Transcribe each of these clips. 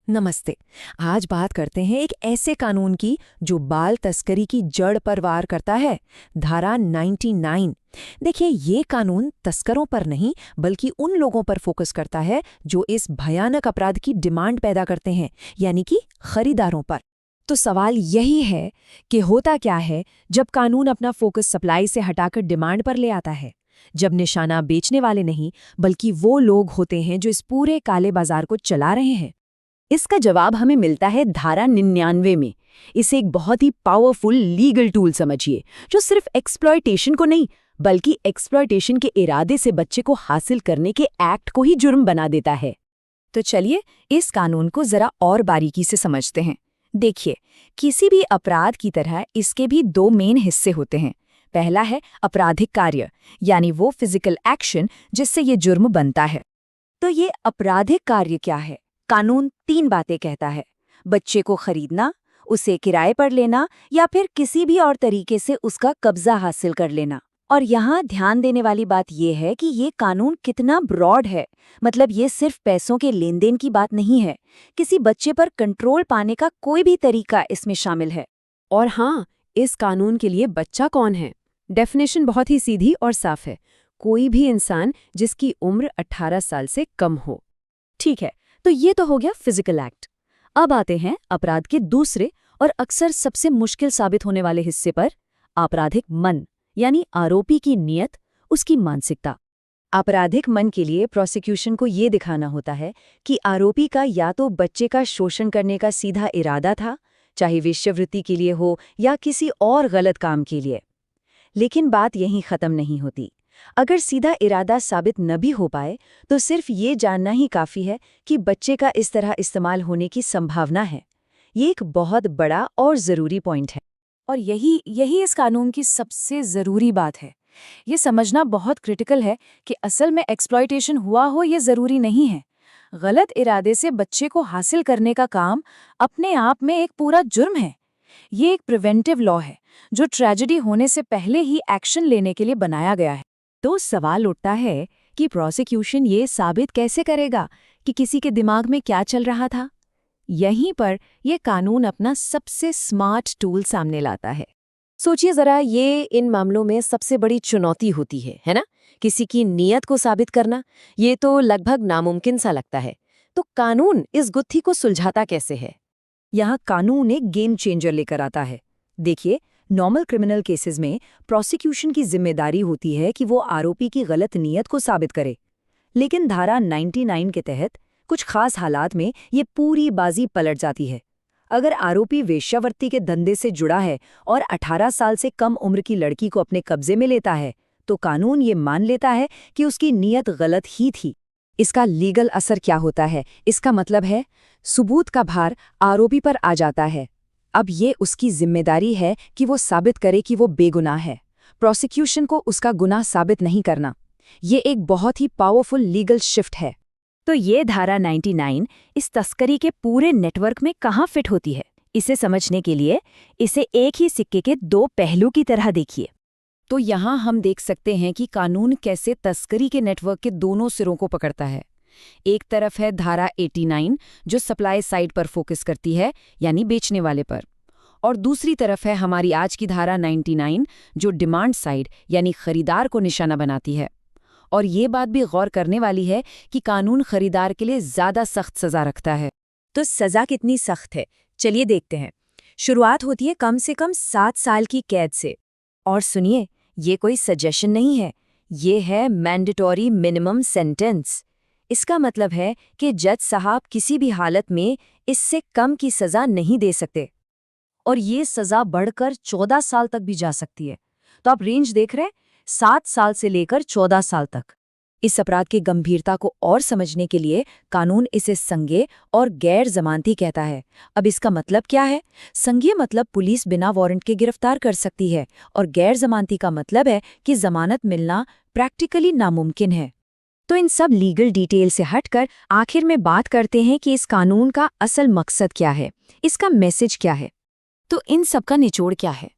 नमस्ते। आज बात करते हैं एक ऐसे कानून की जो बाल तस्करी की जड़ पर वार करता है, धारा 99। देखिए, ये कानून तस्करों पर नहीं बल्कि उन लोगों पर फोकस करता है जो इस भयानक अपराध की डिमांड पैदा करते हैं, यानी कि खरीदारों पर। तो सवाल यही है कि होता क्या है जब कानून अपना फोकस सप्लाई से हटाकर डिमांड पर ले आता है, जब निशाना बेचने वाले नहीं बल्कि वो लोग होते हैं जो इस पूरे काले बाजार को चला रहे हैं। इसका जवाब हमें मिलता है धारा 99 में। इसे एक बहुत ही पावरफुल लीगल टूल समझिए, जो सिर्फ एक्सप्लॉयटेशन को नहीं बल्कि एक्सप्लॉयटेशन के इरादे से बच्चे को हासिल करने के एक्ट को ही जुर्म बना देता है। तो चलिए इस कानून को जरा और बारीकी से समझते हैं। देखिए, किसी भी अपराध की तरह इसके भी दो मेन हिस्से होते हैं। पहला है आपराधिक कार्य, यानी वो फिजिकल एक्शन जिससे ये जुर्म बनता है। तो ये आपराधिक कार्य क्या है? कानून 3 बातें कहता है: बच्चे को खरीदना, उसे किराए पर लेना या फिर किसी भी और तरीके से उसका कब्जा हासिल कर लेना। और यहाँ ध्यान देने वाली बात यह है कि ये कानून कितना ब्रॉड है। मतलब ये सिर्फ पैसों के लेन देन की बात नहीं है, किसी बच्चे पर कंट्रोल पाने का कोई भी तरीका इसमें शामिल है। और हाँ, इस कानून के लिए बच्चा कौन है? डेफिनेशन बहुत ही सीधी और साफ है: कोई भी इंसान जिसकी उम्र 18 साल से कम हो। ठीक है, तो ये तो हो गया फिजिकल एक्ट। अब आते हैं अपराध के दूसरे और अक्सर सबसे मुश्किल साबित होने वाले हिस्से पर, आपराधिक मन, यानी आरोपी की नीयत, उसकी मानसिकता। आपराधिक मन के लिए प्रोसिक्यूशन को ये दिखाना होता है कि आरोपी का या तो बच्चे का शोषण करने का सीधा इरादा था, चाहे वेश्यावृत्ति के लिए हो या किसी और गलत काम के लिए। लेकिन बात यहीं खत्म नहीं होती। अगर सीधा इरादा साबित न भी हो पाए तो सिर्फ ये जानना ही काफी है कि बच्चे का इस तरह इस्तेमाल होने की संभावना है। ये एक बहुत बड़ा और ज़रूरी पॉइंट है। और यही इस कानून की सबसे ज़रूरी बात है। ये समझना बहुत क्रिटिकल है कि असल में एक्सप्लॉयटेशन हुआ हो ये ज़रूरी नहीं है। गलत इरादे से बच्चे को हासिल करने का काम अपने आप में एक पूरा जुर्म है। ये एक प्रिवेंटिव लॉ है जो ट्रेजेडी होने से पहले ही एक्शन लेने के लिए बनाया गया है। तो सवाल उठता है कि प्रोसिक्यूशन ये साबित कैसे करेगा कि किसी के दिमाग में क्या चल रहा था? यहीं पर यह कानून अपना सबसे स्मार्ट टूल सामने लाता है। सोचिए जरा, ये इन मामलों में सबसे बड़ी चुनौती होती है ना? किसी की नीयत को साबित करना, ये तो लगभग नामुमकिन सा लगता है। तो कानून इस गुत्थी को सुलझाता कैसे है? यहाँ कानून एक गेम चेंजर लेकर आता है। देखिए, नॉर्मल क्रिमिनल केसेस में प्रोसिक्यूशन की जिम्मेदारी होती है कि वो आरोपी की गलत नीयत को साबित करे। लेकिन धारा 99 के तहत कुछ खास हालात में ये पूरी बाजी पलट जाती है। अगर आरोपी वेश्यावृत्ति के धंधे से जुड़ा है और 18 साल से कम उम्र की लड़की को अपने कब्जे में लेता है, तो कानून ये मान लेता है कि उसकी नीयत गलत ही थी। इसका लीगल असर क्या होता है? इसका मतलब है सबूत का भार आरोपी पर आ जाता है। अब ये उसकी जिम्मेदारी है कि वो साबित करे कि वो बेगुनाह है। प्रोसिक्यूशन को उसका गुनाह साबित नहीं करना। ये एक बहुत ही पावरफुल लीगल शिफ्ट है। तो ये धारा 99 इस तस्करी के पूरे नेटवर्क में कहाँ फिट होती है? इसे समझने के लिए इसे एक ही सिक्के के 2 पहलू की तरह देखिए। तो यहाँ हम देख सकते हैं कि कानून कैसे तस्करी के नेटवर्क के दोनों सिरों को पकड़ता है। एक तरफ है धारा 89 जो सप्लाई साइड पर फोकस करती है, यानी बेचने वाले पर, और दूसरी तरफ है हमारी आज की धारा 99 जो डिमांड साइड यानी खरीदार को निशाना बनाती है। और ये बात भी गौर करने वाली है कि कानून खरीदार के लिए ज़्यादा सख्त सज़ा रखता है। तो सज़ा कितनी सख्त है, चलिए देखते हैं। शुरुआत होती है कम से कम 7 साल की कैद से। और सुनिए, ये कोई सजेशन नहीं है, ये है मैंडेटरी मिनिमम सेंटेंस। इसका मतलब है कि जज साहब किसी भी हालत में इससे कम की सज़ा नहीं दे सकते। और ये सज़ा बढ़कर 14 साल तक भी जा सकती है। तो आप रेंज देख रहे हैं, 7 साल से लेकर 14 साल तक। इस अपराध की गंभीरता को और समझने के लिए कानून इसे संज्ञेय और गैर जमानती कहता है। अब इसका मतलब क्या है? संज्ञेय मतलब पुलिस बिना वारंट के गिरफ्तार कर सकती है, और गैर जमानती का मतलब है कि जमानत मिलना प्रैक्टिकली नामुमकिन है। तो इन सब लीगल डिटेल से हटकर आखिर में बात करते हैं कि इस कानून का असल मकसद क्या है, इसका मैसेज क्या है। तो इन सब का निचोड़ क्या है?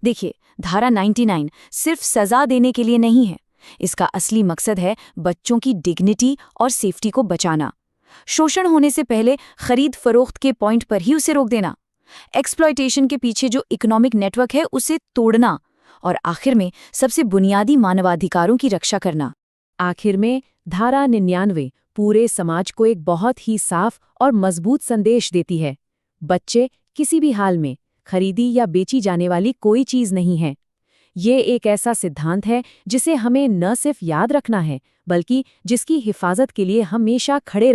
देखिए, धारा 99 सिर्फ सजा देने के लिए नहीं है। इसका असली मकसद है बच्चों की डिग्निटी और सेफ्टी को बचाना। शोषण होने से पहले खरीद फरोख्त के पॉइंट पर ही उसे रोक देना, एक्सप्लॉयटेशन के पीछे जो इकोनॉमिक नेटवर्क है उसे तोड़ना, और आखिर में सबसे बुनियादी मानवाधिकारों की रक्षा करना। आखिर में धारा 99 पूरे समाज को एक बहुत ही साफ और मजबूत संदेश देती है। बच्चे किसी भी हाल में खरीदी या बेची जाने वाली कोई चीज नहीं है। ये एक ऐसा सिद्धांत है जिसे हमें न सिर्फ याद रखना है, बल्कि जिसकी हिफाजत के लिए हमेशा खड़े